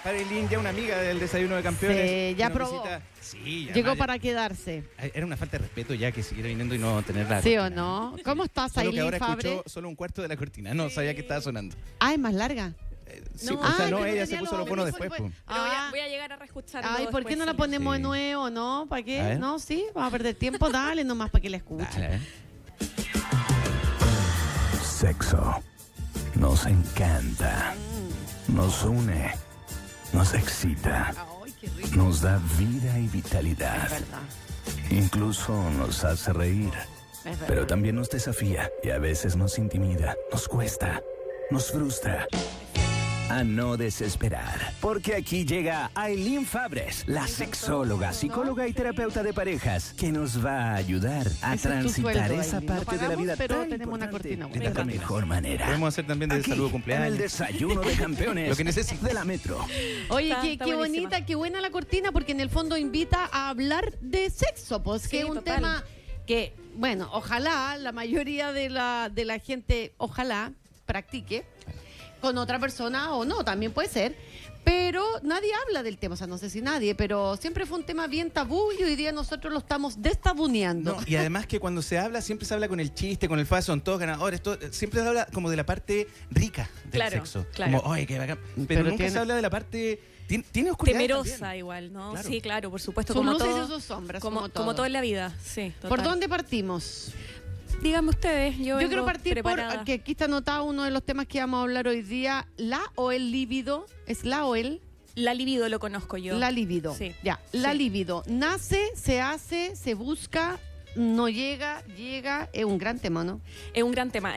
Para Eileen, ya una amiga del desayuno de campeones. Sí, ya probó. Sí, ya llegó para quedarse. Era una falta de respeto ya que siguiera viniendo y no tenerla. ¿Sí o no? ¿Cómo estás, Solo que Eileen ahora Fabre? escuchó solo un cuarto de la cortina. No sabía que estaba sonando. Ah, es más larga. Sí, No. o sea, Ay, no, pero ella tenía se puso los los bonos audífonos después. después. Po. Pero voy a llegar a reescucharlo. Ay, ¿por qué no la después, ponemos de Sí. nuevo, no? ¿Para A qué? ver. No, sí, vamos a perder tiempo. Dale nomás para que la escuche. Dale, Sexo. Nos encanta. Nos une. Nos excita. Ay, qué rico. Nos da vida y Es vitalidad. verdad. Incluso nos hace reír. Es verdad. Pero también nos desafía y a veces nos intimida, nos cuesta, nos frustra. A no desesperar, porque aquí llega Eileen Fabres, la sexóloga, psicóloga y terapeuta de parejas, que nos va a ayudar a Ese es tu transitar sueldo, esa Eileen. No parte de la pagamos, vida pero tan tenemos una importante cortina de buena. la mejor manera. Podemos hacer también de Aquí, saludo de en cumpleaños. el desayuno de campeones. Lo que necesite. De la Metro. Oye, Está qué buenísima. bonita, qué buena la cortina, porque en el fondo invita a hablar de sexo, pues, que Sí, es un total. tema que, bueno, ojalá la mayoría de la gente, ojalá practique con otra persona o no, también puede ser. Pero nadie habla del tema, o sea, no sé si nadie, pero siempre fue un tema bien tabú y hoy día nosotros lo estamos destabuneando. No, y además que cuando se habla, siempre se habla con el chiste, con el fa, son todos ganadores, siempre se habla como de la parte rica del Claro, sexo. claro. Como, oye, qué bacán. Pero, Pero nunca tiene- se habla de la parte... Tiene oscuridad Temerosa también. igual, ¿no? Claro. Sí, claro, por supuesto. Sus Como luces todo, y sus sombras, como todo. todo en la vida, sí. ¿Por total. dónde partimos? Díganme ustedes, yo Yo quiero vengo partir preparada. por, que aquí está anotado uno de los temas que vamos a hablar hoy día, la o el líbido, ¿es la o el? La libido lo conozco yo. La libido. Sí. Ya, la Sí. libido. Nace, se hace, se busca, no llega, es un gran tema, ¿no? Es un gran tema.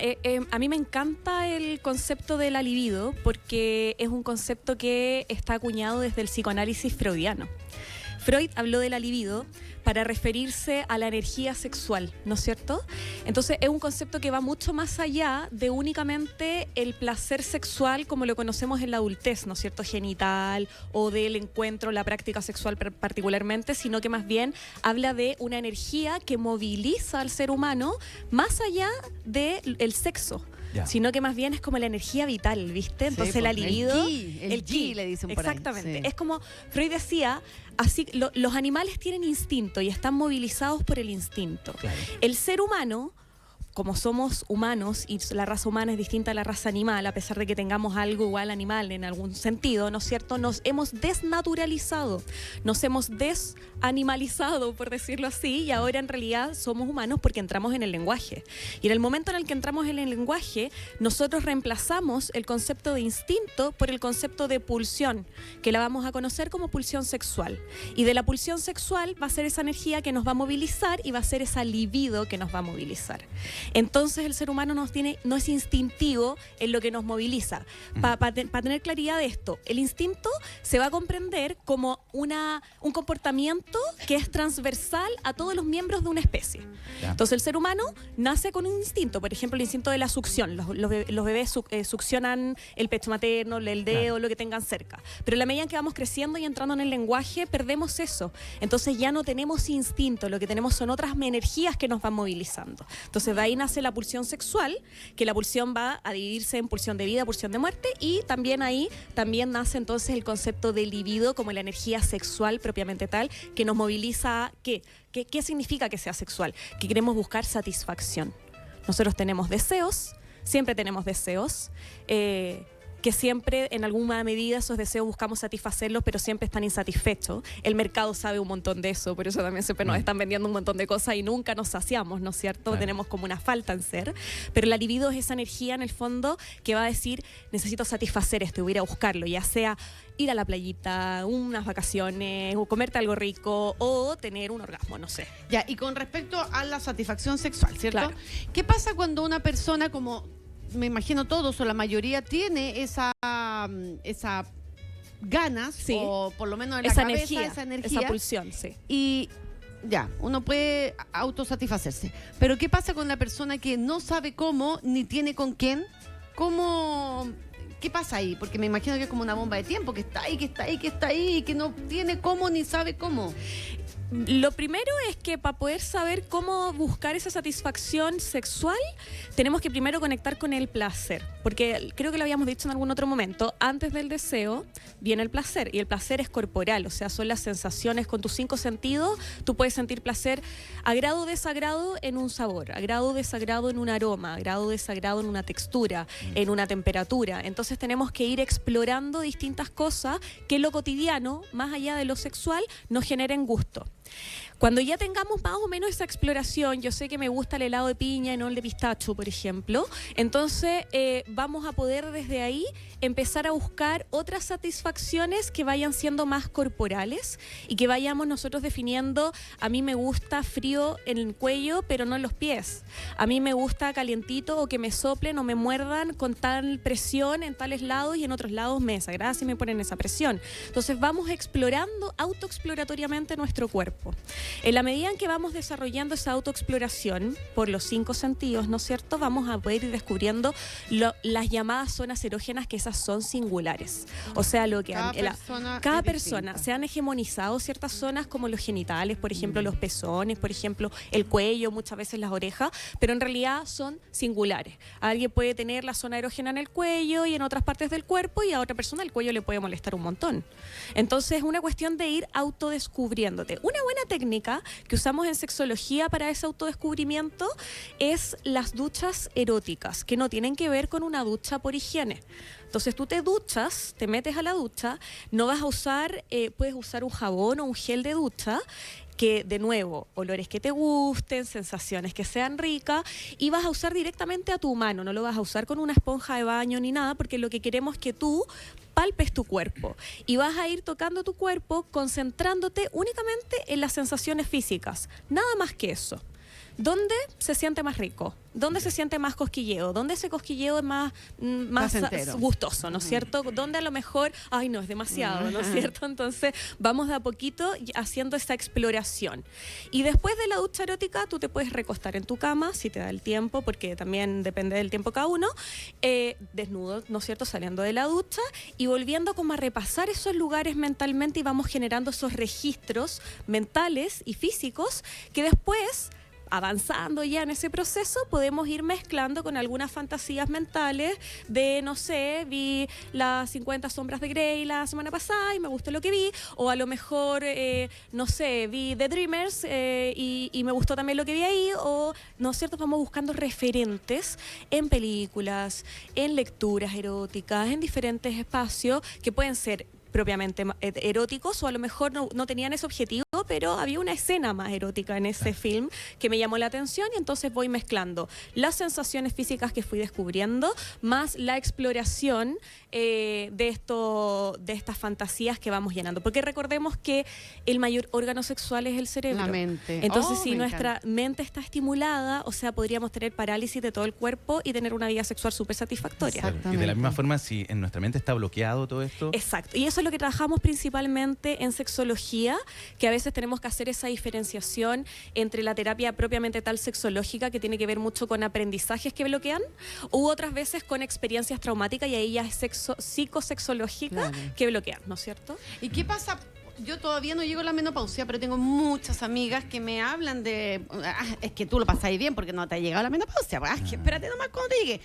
A mí me encanta el concepto de la libido porque es un concepto que está acuñado desde el psicoanálisis freudiano. Freud habló de la libido para referirse a la energía sexual, ¿no es cierto? Entonces es un concepto que va mucho más allá de únicamente el placer sexual como lo conocemos en la adultez, ¿no es cierto? Genital o del encuentro, la práctica sexual particularmente, sino que más bien habla de una energía que moviliza al ser humano más allá del sexo. Ya. Sino que más bien es como la energía vital, ¿viste? Entonces pues, la el libido... ki, el ki le dicen por ahí, Exactamente. sí. Es como Freud decía, así los animales tienen instinto y están movilizados por el instinto. Claro. El ser humano, como somos humanos y la raza humana es distinta a la raza animal, a pesar de que tengamos algo igual animal en algún sentido, ¿no es cierto? Nos hemos desnaturalizado, nos hemos desanimalizado, por decirlo así, y ahora en realidad somos humanos porque entramos en el lenguaje. Y en el momento en el que entramos en el lenguaje, nosotros reemplazamos el concepto de instinto por el concepto de pulsión, que la vamos a conocer como pulsión sexual. Y de la pulsión sexual va a ser esa energía que nos va a movilizar y va a ser esa libido que nos va a movilizar. Entonces el ser humano no es instintivo en lo que nos moviliza. Para tener claridad de esto, el instinto se va a comprender como un comportamiento que es transversal a todos los miembros de una especie. Ya. Entonces el ser humano nace con un instinto, por ejemplo el instinto de la succión. Los bebés succionan el pecho materno, el dedo, Claro. lo que tengan cerca. Pero a la medida que vamos creciendo y entrando en el lenguaje, perdemos eso. Entonces ya no tenemos instinto, lo que tenemos son otras energías que nos van movilizando. Entonces de ahí nace la pulsión sexual, que la pulsión va a dividirse en pulsión de vida, pulsión de muerte, y también ahí nace entonces el concepto de libido como la energía sexual propiamente tal, que nos moviliza a ¿qué? ¿Qué significa que sea sexual? Que queremos buscar satisfacción. Nosotros tenemos deseos, siempre tenemos deseos, que siempre en alguna medida esos deseos buscamos satisfacerlos, pero siempre están insatisfechos. El mercado sabe un montón de eso, por eso también siempre nos están vendiendo un montón de cosas y nunca nos saciamos, ¿no es cierto? Claro. Tenemos como una falta en ser, pero la libido es esa energía en el fondo que va a decir, necesito satisfacer esto y voy a ir a buscarlo, ya sea ir a la playita, unas vacaciones, o comerte algo rico, o tener un orgasmo, no sé. Ya, y con respecto a la satisfacción sexual, ¿cierto? Claro. ¿Qué pasa cuando una persona, como me imagino todos o la mayoría, tiene esa ganas, Sí. o por lo menos en la Esa cabeza, energía, esa energía, esa pulsión, sí. y ya, uno puede autosatisfacerse. Pero ¿qué pasa con la persona que no sabe cómo, ni tiene con quién? ¿Cómo? ¿Qué pasa ahí? Porque me imagino que es como una bomba de tiempo, que está ahí, que está ahí, que está ahí, y que no tiene cómo ni sabe cómo. Lo primero es que para poder saber cómo buscar esa satisfacción sexual, tenemos que primero conectar con el placer. Porque creo que lo habíamos dicho en algún otro momento, antes del deseo viene el placer. Y el placer es corporal, o sea, son las sensaciones con tus 5 sentidos. Tú puedes sentir placer agrado o desagrado en un sabor, agrado o desagrado en un aroma, agrado o desagrado en una textura, en una temperatura. Entonces tenemos que ir explorando distintas cosas que en lo cotidiano, más allá de lo sexual, nos generen gusto. Cuando ya tengamos más o menos esa exploración, yo sé que me gusta el helado de piña y no el de pistacho, por ejemplo, entonces vamos a poder desde ahí empezar a buscar otras satisfacciones que vayan siendo más corporales y que vayamos nosotros definiendo. A mí me gusta frío en el cuello, pero no en los pies. A mí me gusta calientito o que me soplen o me muerdan con tal presión en tales lados y en otros lados me desagrada si me ponen esa presión. Entonces vamos explorando autoexploratoriamente nuestro cuerpo. En la medida en que vamos desarrollando esa autoexploración por los 5 sentidos, ¿no es cierto?, vamos a poder ir descubriendo las llamadas zonas erógenas, que esas son singulares. O sea, lo que cada persona se han hegemonizado ciertas zonas como los genitales, por ejemplo, los pezones, por ejemplo, el cuello, muchas veces las orejas, pero en realidad son singulares. Alguien puede tener la zona erógena en el cuello y en otras partes del cuerpo, y a otra persona el cuello le puede molestar un montón. Entonces es una cuestión de ir autodescubriéndote. Una buena técnica que usamos en sexología para ese autodescubrimiento es las duchas eróticas, que no tienen que ver con una ducha por higiene. Entonces tú te duchas, te metes a la ducha, no vas a usar, puedes usar un jabón o un gel de ducha, que de nuevo, olores que te gusten, sensaciones que sean ricas, y vas a usar directamente a tu mano, no lo vas a usar con una esponja de baño ni nada, porque lo que queremos es que tú palpes tu cuerpo y vas a ir tocando tu cuerpo concentrándote únicamente en las sensaciones físicas, nada más que eso. ¿Dónde se siente más rico? ¿Dónde se siente más cosquilleo? ¿Dónde ese cosquilleo es más gustoso, ¿no es cierto? ¿Dónde a lo mejor, ay no, es demasiado, ¿no es cierto? Entonces vamos de a poquito haciendo esa exploración. Y después de la ducha erótica, tú te puedes recostar en tu cama, si te da el tiempo, porque también depende del tiempo cada uno, desnudo, ¿no es cierto?, saliendo de la ducha y volviendo como a repasar esos lugares mentalmente, y vamos generando esos registros mentales y físicos que después, avanzando ya en ese proceso, podemos ir mezclando con algunas fantasías mentales de, no sé, vi las 50 sombras de Grey la semana pasada y me gustó lo que vi, o a lo mejor, no sé, vi The Dreamers y me gustó también lo que vi ahí, o, ¿no es cierto?, vamos buscando referentes en películas, en lecturas eróticas, en diferentes espacios que pueden ser propiamente eróticos, o a lo mejor no tenían ese objetivo, pero había una escena más erótica en ese film que me llamó la atención, y entonces voy mezclando las sensaciones físicas que fui descubriendo más la exploración de estas fantasías que vamos llenando, porque recordemos que el mayor órgano sexual es el cerebro. La mente. Entonces, si nuestra mente está estimulada, o sea, podríamos tener parálisis de todo el cuerpo y tener una vida sexual súper satisfactoria. Y de la misma forma, si en nuestra mente está bloqueado todo esto. Exacto, y eso es lo que trabajamos principalmente en sexología, que a veces tenemos que hacer esa diferenciación entre la terapia propiamente tal sexológica, que tiene que ver mucho con aprendizajes que bloquean, u otras veces con experiencias traumáticas, y ahí ya es psicosexológica, claro, que bloquean, ¿no es cierto? ¿Y qué pasa? Yo todavía no llego a la menopausia, pero tengo muchas amigas que me hablan de, es que tú lo pasáis bien porque no te ha llegado la menopausia, que espérate nomás cuando te llegue.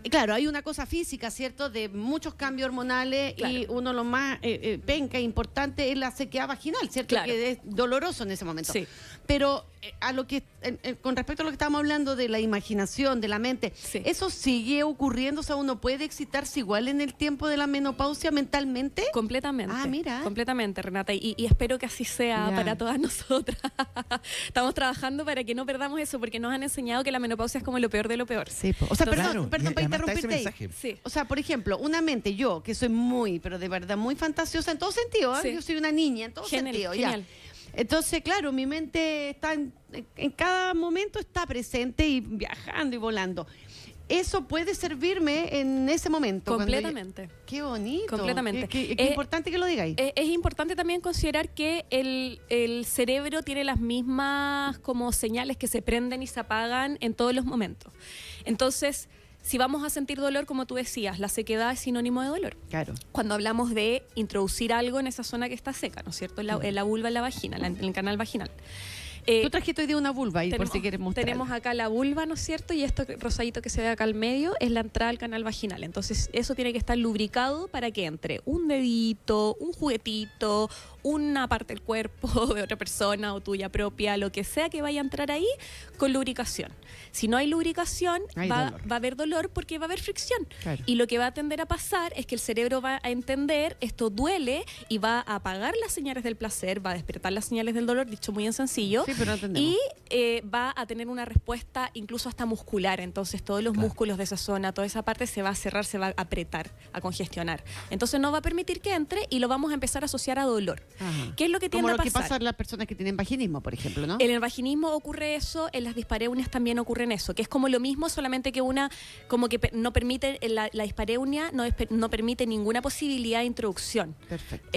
Y claro, hay una cosa física, ¿cierto?, de muchos cambios hormonales, claro, y uno lo más penca e importante es la sequedad vaginal, ¿cierto?, claro, que es doloroso en ese momento. Sí. Pero a lo que con respecto a lo que estábamos hablando de la imaginación, de la mente, sí, ¿eso sigue ocurriendo? O sea, ¿uno puede excitarse igual en el tiempo de la menopausia mentalmente? Completamente. Ah, mira. Completamente, Renata, y espero que así sea para todas nosotras. Estamos trabajando para que no perdamos eso, porque nos han enseñado que la menopausia es como lo peor de lo peor. Sí, o sea, claro, perdón para interrumpirte ahí. Sí. O sea, por ejemplo, una mente, yo, que soy muy, pero de verdad muy fantasiosa en todo sentido, sí, yo soy una niña en todo sentido. Genial. Ya. Entonces, claro, mi mente está en cada momento está presente y viajando y volando. Eso puede servirme en ese momento. Completamente. Qué bonito. Completamente. Qué importante que lo digáis. Es importante también considerar que el cerebro tiene las mismas como señales que se prenden y se apagan en todos los momentos. Entonces, si vamos a sentir dolor, como tú decías, la sequedad es sinónimo de dolor. Claro. Cuando hablamos de introducir algo en esa zona que está seca, ¿no es cierto? En la vulva, en la vagina, en el canal vaginal. Tú trajiste hoy día una vulva ahí, por si quieres mostrar. Tenemos acá la vulva, ¿no es cierto? Y esto rosadito que se ve acá al medio es la entrada al canal vaginal. Entonces, eso tiene que estar lubricado para que entre un dedito, un juguetito, una parte del cuerpo de otra persona o tuya propia, lo que sea que vaya a entrar ahí, con lubricación. Si no hay lubricación, va a haber dolor porque va a haber fricción. Claro. Y lo que va a tender a pasar es que el cerebro va a entender, esto duele, y va a apagar las señales del placer, va a despertar las señales del dolor, dicho muy en sencillo. Sí, pero no entendemos. Y va a tener una respuesta incluso hasta muscular. Entonces todos los músculos de esa zona, toda esa parte se va a cerrar, se va a apretar, a congestionar. Entonces no va a permitir que entre y lo vamos a empezar a asociar a dolor. Ajá. ¿Qué es lo que tiende Como a lo pasar? que pasa en las personas que tienen vaginismo, por ejemplo, ¿no? En el vaginismo ocurre eso, en las dispareunias también ocurre eso, que es como lo mismo, solamente que una, como que no permite, la dispareunia no permite ninguna posibilidad de introducción. Perfecto.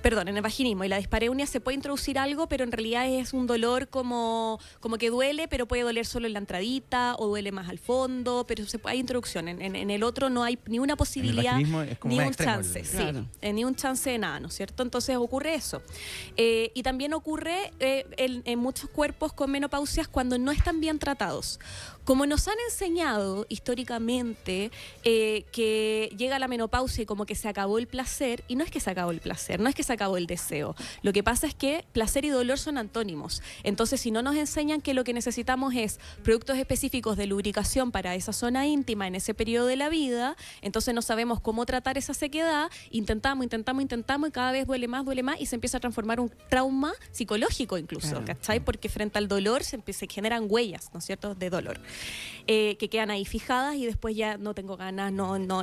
Perdón, en el vaginismo. Y la dispareunia se puede introducir algo, pero en realidad es un dolor como que duele, pero puede doler solo en la entradita o duele más al fondo, pero hay introducción. En el otro no hay ni una posibilidad, vaginismo es como ni más un extremo chance. Claro. Ni un chance de nada, ¿no es cierto? Entonces ocurre eso. Y también ocurre en muchos cuerpos con menopausias cuando no están bien tratados. Como nos han enseñado históricamente que llega la menopausia y como que se acabó el placer, y no es que se acabó el placer, no es que se acabó el deseo. Lo que pasa es que placer y dolor son antónimos. Entonces, si no nos enseñan que lo que necesitamos es productos específicos de lubricación para esa zona íntima en ese periodo de la vida, entonces no sabemos cómo tratar esa sequedad, intentamos y cada vez duele más y se empieza a transformar un trauma psicológico incluso, Claro. ¿cachai? Porque frente al dolor se generan huellas, ¿no es cierto?, de dolor. Que quedan ahí fijadas y después ya no tengo ganas,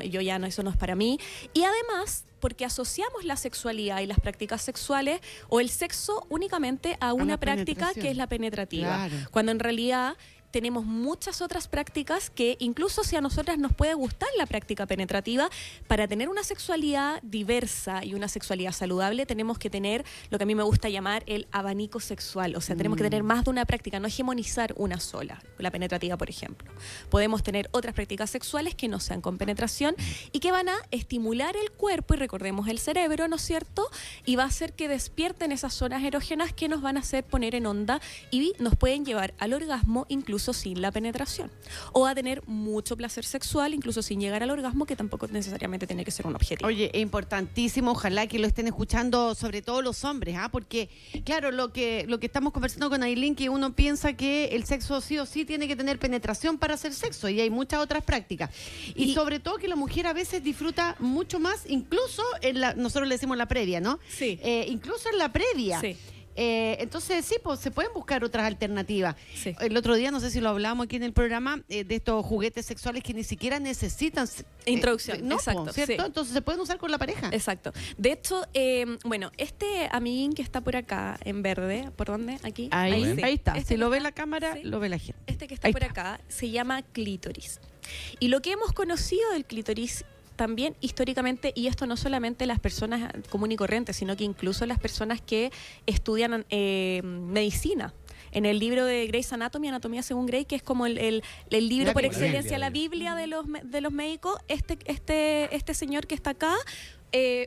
yo ya no, eso no es para mí. Y además, porque asociamos la sexualidad y las prácticas sexuales o el sexo únicamente a una la práctica penetración. que es la penetrativa, Claro. cuando en realidad tenemos muchas otras prácticas que incluso si a nosotras nos puede gustar la práctica penetrativa, para tener una sexualidad diversa y una sexualidad saludable tenemos que tener lo que a mí me gusta llamar el abanico sexual, o sea, tenemos que tener más de una práctica, no hegemonizar una sola, la penetrativa, por ejemplo. Podemos tener otras prácticas sexuales que no sean con penetración y que van a estimular el cuerpo y recordemos el cerebro, ¿no es cierto? Y va a hacer que despierten esas zonas erógenas que nos van a hacer poner en onda y nos pueden llevar al orgasmo incluso sin la penetración, o a tener mucho placer sexual incluso sin llegar al orgasmo, que tampoco necesariamente tiene que ser un objetivo. Oye, es importantísimo, ojalá que lo estén escuchando, sobre todo los hombres, porque claro, lo que estamos conversando con Ailín, que uno piensa que el sexo sí o sí tiene que tener penetración para hacer sexo, y hay muchas otras prácticas, y sobre todo que la mujer a veces disfruta mucho más, incluso nosotros le decimos la previa, ¿no? Sí. Incluso en la previa. Sí. Entonces sí, pues se pueden buscar otras alternativas. Sí. El otro día, no sé si lo hablábamos aquí en el programa, de estos juguetes sexuales que ni siquiera necesitan introducción, no, exacto, ¿cierto? sí. Entonces se pueden usar con la pareja. Exacto. De hecho, bueno, este amiguín que está por acá en verde, ¿por dónde? Aquí. Ahí sí. está. Este Si que lo ve está- la cámara, sí. lo ve la gente. Este que está Ahí por acá se llama clítoris. Y lo que hemos conocido del clítoris también históricamente, y esto no solamente las personas comunes y corrientes, sino que incluso las personas que estudian medicina. En el libro de Grey's Anatomy, Anatomía según Grey, que es como el libro La por Biblia. excelencia, la Biblia de los médicos, este señor que está acá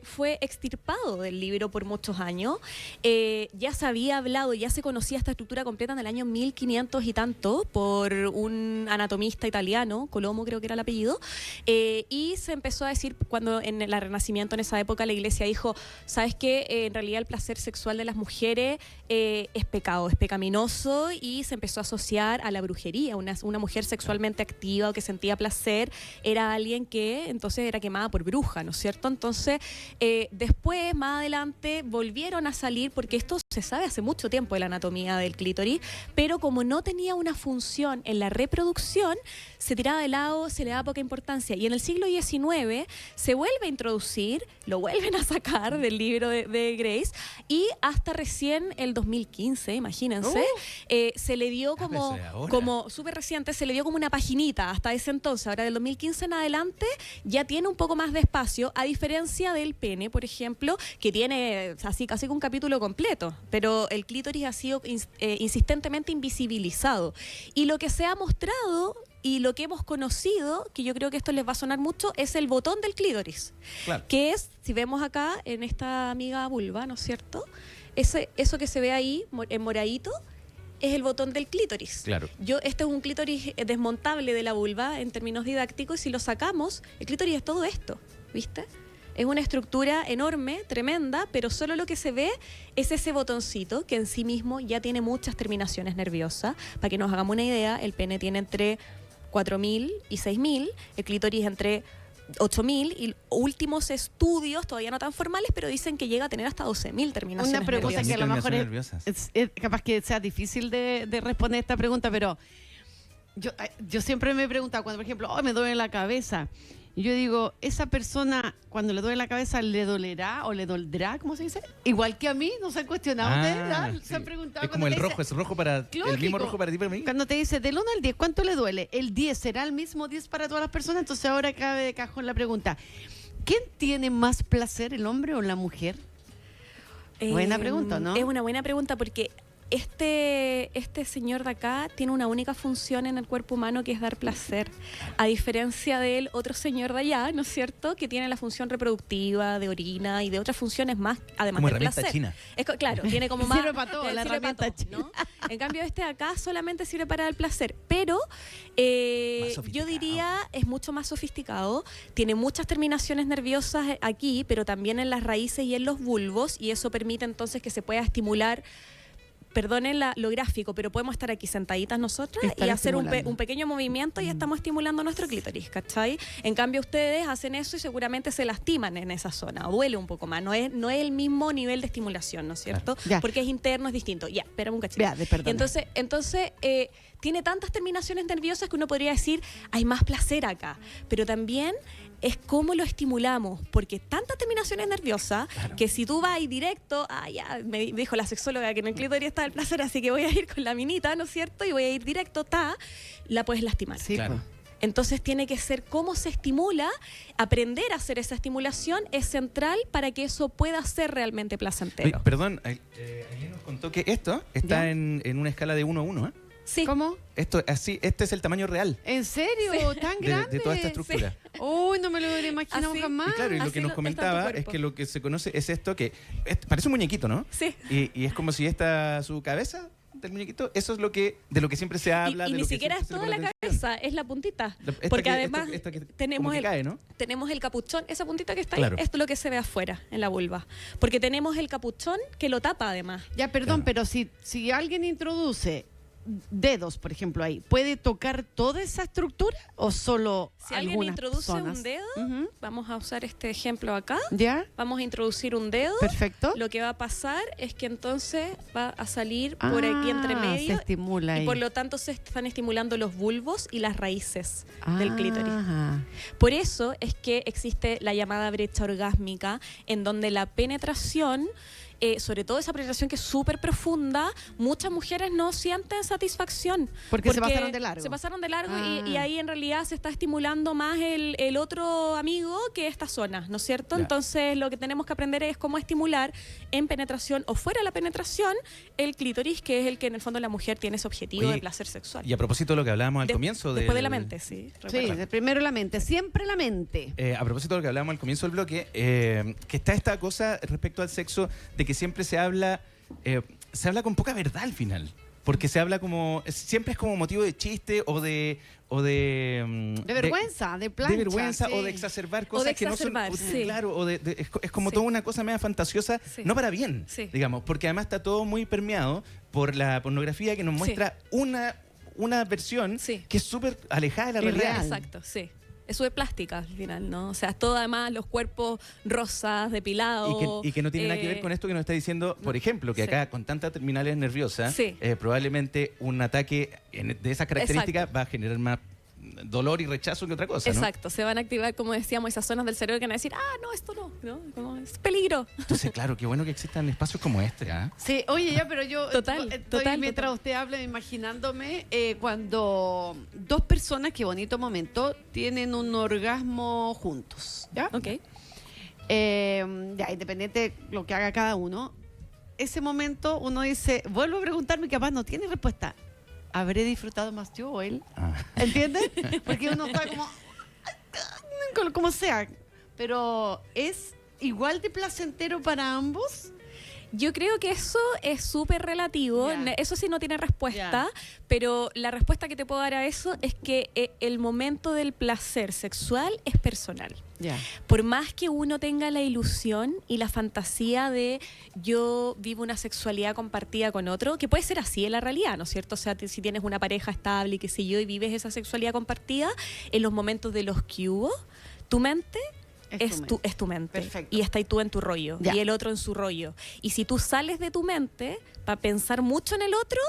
fue extirpado del libro por muchos años. Ya se había hablado, ya se conocía esta estructura completa en el año 1500 y tanto por un anatomista italiano, Colombo creo que era el apellido, y se empezó a decir cuando en el Renacimiento, en esa época, la iglesia dijo, ¿sabes qué? En realidad el placer sexual de las mujeres es pecado, es pecaminoso, y se empezó a asociar a la brujería. Una mujer sexualmente activa o que sentía placer era alguien que entonces era quemada por bruja, ¿no es cierto? Entonces, después, más adelante, volvieron a salir, porque esto se sabe hace mucho tiempo de la anatomía del clítoris, pero como no tenía una función en la reproducción, se tiraba de lado, se le daba poca importancia. Y en el siglo XIX se vuelve a introducir, lo vuelven a sacar del libro de Grace, y hasta recién el 2015, imagínense, se le dio pero eso es ahora. como súper reciente, se le dio como una paginita hasta ese entonces. Ahora del 2015 en adelante ya tiene un poco más de espacio, a diferencia del pene, por ejemplo, que tiene así casi que un capítulo completo, pero el clítoris ha sido insistentemente invisibilizado. Y lo que se ha mostrado y lo que hemos conocido, que yo creo que esto les va a sonar mucho, es el botón del clítoris. Claro. Que es, si vemos acá en esta amiga vulva, ¿no es cierto? Eso que se ve ahí, en moradito, es el botón del clítoris. Claro. Este es un clítoris desmontable de la vulva en términos didácticos, y si lo sacamos, el clítoris es todo esto, ¿viste? Es una estructura enorme, tremenda, pero solo lo que se ve es ese botoncito que en sí mismo ya tiene muchas terminaciones nerviosas. Para que nos hagamos una idea, el pene tiene entre 4.000 y 6.000, el clítoris entre 8.000, y últimos estudios, todavía no tan formales, pero dicen que llega a tener hasta 12.000 terminaciones Una pregunta nerviosas. que a lo mejor nerviosas. es capaz que sea difícil de responder esta pregunta, pero yo siempre me he preguntado cuando, por ejemplo, me duele la cabeza. Y yo digo, ¿esa persona cuando le duele la cabeza le dolerá o le doldrá? ¿Cómo se dice? Igual que a mí, ¿no se han cuestionado ustedes? ¿Verdad? Sí. ¿Se han preguntado? Es como cuando el le rojo, dice- es rojo para el mismo Lógico. rojo para ti y para mí. Cuando te dice del 1 al 10, ¿cuánto le duele? ¿El 10 será el mismo 10 para todas las personas? Entonces ahora cabe de cajón la pregunta. ¿Quién tiene más placer, el hombre o la mujer? Buena pregunta, ¿no? Es una buena pregunta porque este señor de acá tiene una única función en el cuerpo humano, que es dar placer. A diferencia del otro señor de allá, ¿no es cierto?, que tiene la función reproductiva, de orina y de otras funciones más, además Como del herramienta placer. china. Claro, tiene como más... Sirve para todo, la sirve para herramienta todo, ¿no? En cambio, este de acá solamente sirve para el placer. Pero Más yo sofisticado. diría es mucho más sofisticado. Tiene muchas terminaciones nerviosas aquí, pero también en las raíces y en los bulbos, y eso permite entonces que se pueda estimular. Perdonen lo gráfico, pero podemos estar aquí sentaditas nosotras Estar y hacer estimulando. un pequeño movimiento y estamos estimulando nuestro clítoris, ¿cachai? En cambio, ustedes hacen eso y seguramente se lastiman en esa zona, o duele un poco más. No es el mismo nivel de estimulación, ¿no es cierto? Ya. Porque es interno, es distinto. Ya, espérame un cachito. Ya, perdona. Entonces tiene tantas terminaciones nerviosas que uno podría decir, hay más placer acá. Pero también es cómo lo estimulamos, porque tantas terminaciones nerviosas que si tú vas ahí directo, ya me dijo la sexóloga que en el clítoris está el placer, así que voy a ir con la minita, ¿no es cierto? Y voy a ir directo, la puedes lastimar. Sí, Claro. pues. Entonces tiene que ser cómo se estimula. Aprender a hacer esa estimulación es central para que eso pueda ser realmente placentero. Oye, perdón, Aileen nos contó que esto está ¿Ya? en una escala de 1 a 1, ¿eh? Sí. ¿Cómo? Esto, así, este es el tamaño real ¿En serio? ¿Tan grande? de toda esta estructura. Uy, no me lo hubiera imaginado Así. jamás. Y claro, y lo así que nos está tu comentaba es cuerpo. que lo que se conoce es esto que parece un muñequito, ¿no? Sí. Y es como si su cabeza del muñequito, eso es de lo que siempre se habla. Y de ni lo que siquiera siempre es se le toda pone la atención. cabeza, es la puntita. Esta Porque que- además esta que tenemos como que cae, ¿no? tenemos el capuchón, esa puntita que está Claro. ahí, esto es lo que se ve afuera, en la vulva. Porque tenemos el capuchón que lo tapa además. Ya, perdón, Claro. pero si alguien introduce dedos, por ejemplo, ahí, ¿puede tocar toda esa estructura o solo Si alguien algunas introduce zonas? un dedo, Ujú. vamos a usar este ejemplo acá. ¿Ya? Vamos a introducir un dedo. Perfecto. Lo que va a pasar es que entonces va a salir por aquí entre Se medio estimula ahí. y por lo tanto se están estimulando los bulbos y las raíces del clítoris. Ajá. Por eso es que existe la llamada brecha orgásmica, en donde la penetración, sobre todo esa penetración que es súper profunda, muchas mujeres no sienten satisfacción. Porque se pasaron de largo. Se pasaron de largo Ah. y ahí en realidad se está estimulando más el otro amigo que esta zona, ¿no es cierto? Ya. Entonces lo que tenemos que aprender es cómo estimular en penetración o fuera de la penetración el clítoris, que es el que en el fondo la mujer tiene ese objetivo Oye, de placer sexual. Y a propósito de lo que hablábamos al De- comienzo después de la mente, sí. Sí, recuerda. de primero la mente, siempre la mente. A propósito de lo que hablábamos al comienzo del bloque, que está esta cosa respecto al sexo de que siempre se habla con poca verdad al final. Porque se habla siempre es como motivo de chiste o de De vergüenza, de plancha. de vergüenza sí. o de exacerbar cosas de que no son exacerbar, sí. claro, es como Sí. toda una cosa media fantasiosa, Sí. no para bien, Sí. digamos, porque además está todo muy permeado por la pornografía que nos Sí. muestra una versión Sí. que es súper alejada de la Irreal. realidad. Exacto, sí. Eso es plástica al final, ¿no? O sea, es todo además los cuerpos rosas, depilados. Y que no tiene nada que ver con esto que nos está diciendo, por ejemplo, que Sí. acá con tantas terminales nerviosas, Sí. probablemente un ataque de esas características va a generar más dolor y rechazo que otra cosa, ¿no? Exacto, se van a activar, como decíamos, esas zonas del cerebro que van a decir, no, esto no, como es peligro. Entonces, claro, qué bueno que existan espacios como este, ¿ah? Sí, oye, ya, pero yo Total, mientras total. usted habla, imaginándome cuando dos personas, qué bonito momento, tienen un orgasmo juntos, ¿ya? Ok. Ya, independiente de lo que haga cada uno, ese momento uno dice, vuelvo a preguntarme, capaz no tiene respuesta. ¿habré disfrutado más yo o él? Ah. ¿Entiendes? Porque uno está como sea, pero ¿es igual de placentero para ambos? Yo creo que eso es súper relativo, Ya. eso sí no tiene respuesta, Ya. pero la respuesta que te puedo dar a eso es que el momento del placer sexual es personal. Ya. Por más que uno tenga la ilusión y la fantasía de yo vivo una sexualidad compartida con otro, que puede ser así en la realidad, ¿no es cierto? O sea, si tienes una pareja estable y qué sé yo, y vives esa sexualidad compartida, en los momentos de los que hubo, tu mente es tu mente. Perfecto. Y estás tú en tu rollo Ya. y el otro en su rollo. Y si tú sales de tu mente para pensar mucho en el otro,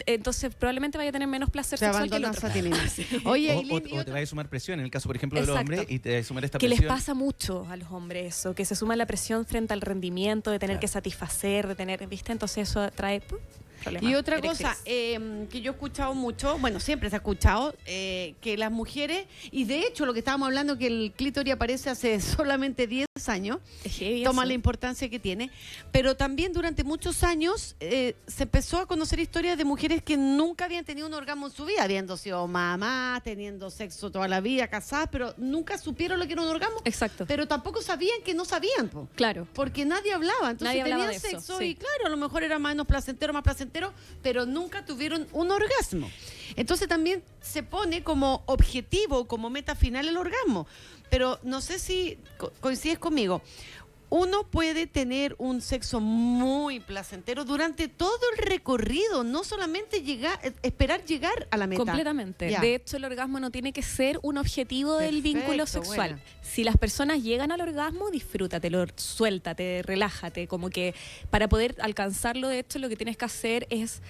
entonces probablemente vaya a tener menos placer Te sexual que el abandonas otro. a ti misma. Oye, Ailín, y O te va a sumar presión, en el caso, por ejemplo, de los Exacto. hombres, y te va a sumar esta Que les presión. pasa mucho a los hombres eso, que se suma la presión frente al rendimiento, de tener Claro. que satisfacer, de tener, ¿viste? Entonces eso trae problemas. Y otra eréctiles. cosa que yo he escuchado mucho, bueno, siempre se ha escuchado, que las mujeres, y de hecho lo que estábamos hablando, que el clítoris aparece hace solamente 10 años, Es heavy toma eso. la importancia que tiene, pero también durante muchos años se empezó a conocer historias de mujeres que nunca habían tenido un orgasmo en su vida, habiendo sido mamás, teniendo sexo toda la vida, casadas, pero nunca supieron lo que era un orgasmo, Exacto. pero tampoco sabían que no sabían, po. Claro. Porque nadie hablaba, entonces Nadie hablaba tenían de eso, sexo sí. y claro, a lo mejor era menos placentero, más placentero, pero nunca tuvieron un orgasmo. Entonces también se pone como objetivo, como meta final el orgasmo. Pero no sé si coincides conmigo. Uno puede tener un sexo muy placentero durante todo el recorrido, no solamente esperar llegar a la meta. Completamente. Ya. De hecho, el orgasmo no tiene que ser un objetivo del Perfecto, vínculo sexual. buena. Si las personas llegan al orgasmo, disfrútatelo, suéltate, relájate. Como que para poder alcanzarlo, de hecho, lo que tienes que hacer es,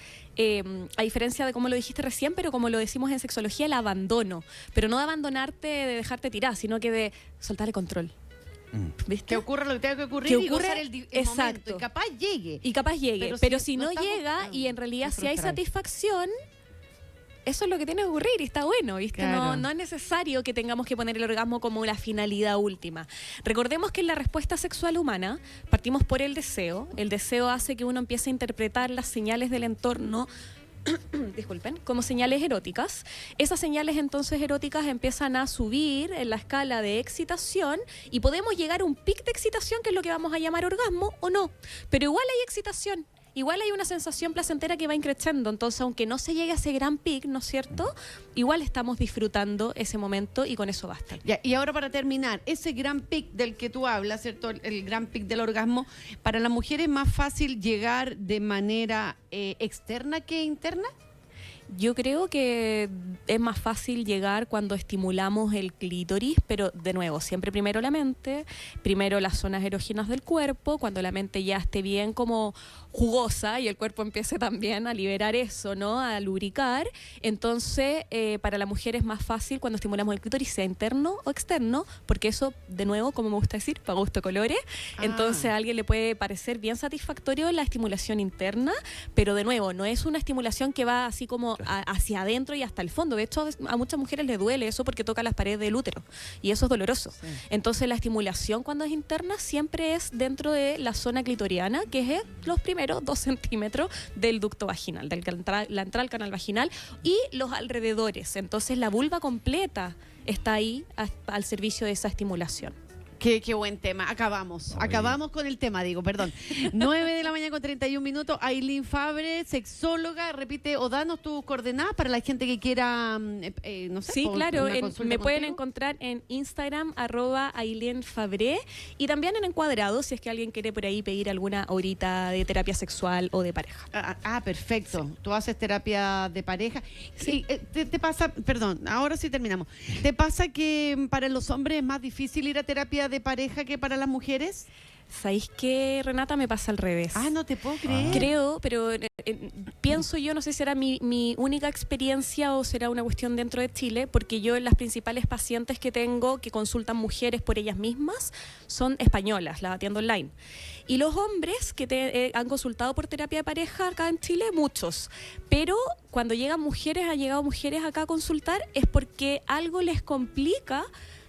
a diferencia de como lo dijiste recién, pero como lo decimos en sexología, el abandono. Pero no de abandonarte, de dejarte tirar, sino que de soltar el control. ¿Viste? Que ocurra lo que tenga que ocurrir Que y ocurre- gozar el momento. exacto. Y capaz llegue. Y capaz llegue, Pero pero si si no no estamos- llega y en realidad nos si hay frustráis. satisfacción, eso es lo que tiene que ocurrir y está bueno, ¿viste? Claro. No es necesario que tengamos que poner el orgasmo como la finalidad última. Recordemos que en la respuesta sexual humana partimos por el deseo. El deseo hace que uno empiece a interpretar las señales del entorno disculpen, como señales eróticas. Esas señales entonces eróticas empiezan a subir en la escala de excitación y podemos llegar a un pic de excitación, que es lo que vamos a llamar orgasmo o no. Pero igual hay excitación. Igual hay una sensación placentera que va increciendo, entonces aunque no se llegue a ese gran pic, ¿no es cierto? Igual estamos disfrutando ese momento y con eso basta. Ya, y ahora para terminar, ese gran pic del que tú hablas, ¿cierto? El gran pic del orgasmo, ¿para la mujer es más fácil llegar de manera externa que interna? Yo creo que es más fácil llegar cuando estimulamos el clítoris, pero de nuevo, siempre primero la mente, primero las zonas erógenas del cuerpo, cuando la mente ya esté bien como jugosa y el cuerpo empiece también a liberar eso, ¿no? A lubricar. Entonces, para la mujer es más fácil cuando estimulamos el clítoris, sea interno o externo, porque eso, de nuevo, como me gusta decir, para gusto colores. Entonces, a alguien le puede parecer bien satisfactorio la estimulación interna, pero de nuevo, no es una estimulación que va así como hacia adentro y hasta el fondo. De hecho, a muchas mujeres les duele eso porque toca las paredes del útero y eso es doloroso. Sí. Entonces, la estimulación cuando es interna siempre es dentro de la zona clitoriana, que es los primeros 2 centímetros del ducto vaginal, la entrada al canal vaginal y los alrededores. Entonces, la vulva completa está ahí al servicio de esa estimulación. Qué buen tema. Acabamos con el tema, perdón. 9 de la mañana con 31 minutos. Ailín Fabre, sexóloga. Repite o danos tus coordenadas para la gente que quiera, no sé. Sí, claro, una consulta me pueden contigo. encontrar en Instagram, @AilínFabré, y también en Encuadrado, si es que alguien quiere por ahí pedir alguna horita de terapia sexual o de pareja. Perfecto. Tú haces terapia de pareja. Sí. Sí, te pasa, perdón, ahora sí terminamos. ¿Te pasa que para los hombres es más difícil ir a terapia de pareja que para las mujeres? ¿Sabéis qué, Renata? Me pasa al revés. No te puedo creer. Creo, pero pienso yo, no sé si será mi única experiencia o será una cuestión dentro de Chile, porque yo las principales pacientes que tengo que consultan mujeres por ellas mismas son españolas, las atiendo online. Y los hombres que han consultado por terapia de pareja acá en Chile, muchos. Pero cuando han llegado mujeres acá a consultar es porque algo les complica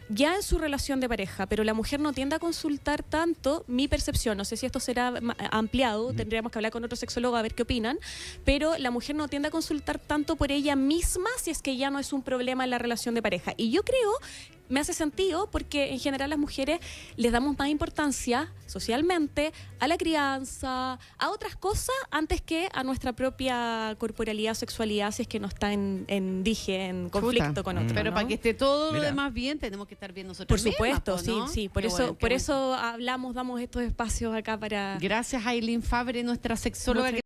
ya en su relación de pareja, pero la mujer no tiende a consultar tanto, mi percepción, no sé si esto será ampliado, tendríamos que hablar con otro sexólogo a ver qué opinan, pero la mujer no tiende a consultar tanto por ella misma si es que ya no es un problema en la relación de pareja. Y yo creo, me hace sentido porque en general las mujeres les damos más importancia socialmente a la crianza, a otras cosas antes que a nuestra propia corporalidad, sexualidad, si es que no está en conflicto Chuta. con otro. Pero ¿no? para que esté todo lo Mira. demás bien, tenemos que estar bien nosotros Por mismas, supuesto, po, ¿no? sí, por Qué eso, bueno, qué por bueno. eso hablamos, damos estos espacios acá para Gracias, Aileen Fabre, nuestra sexóloga. Muchas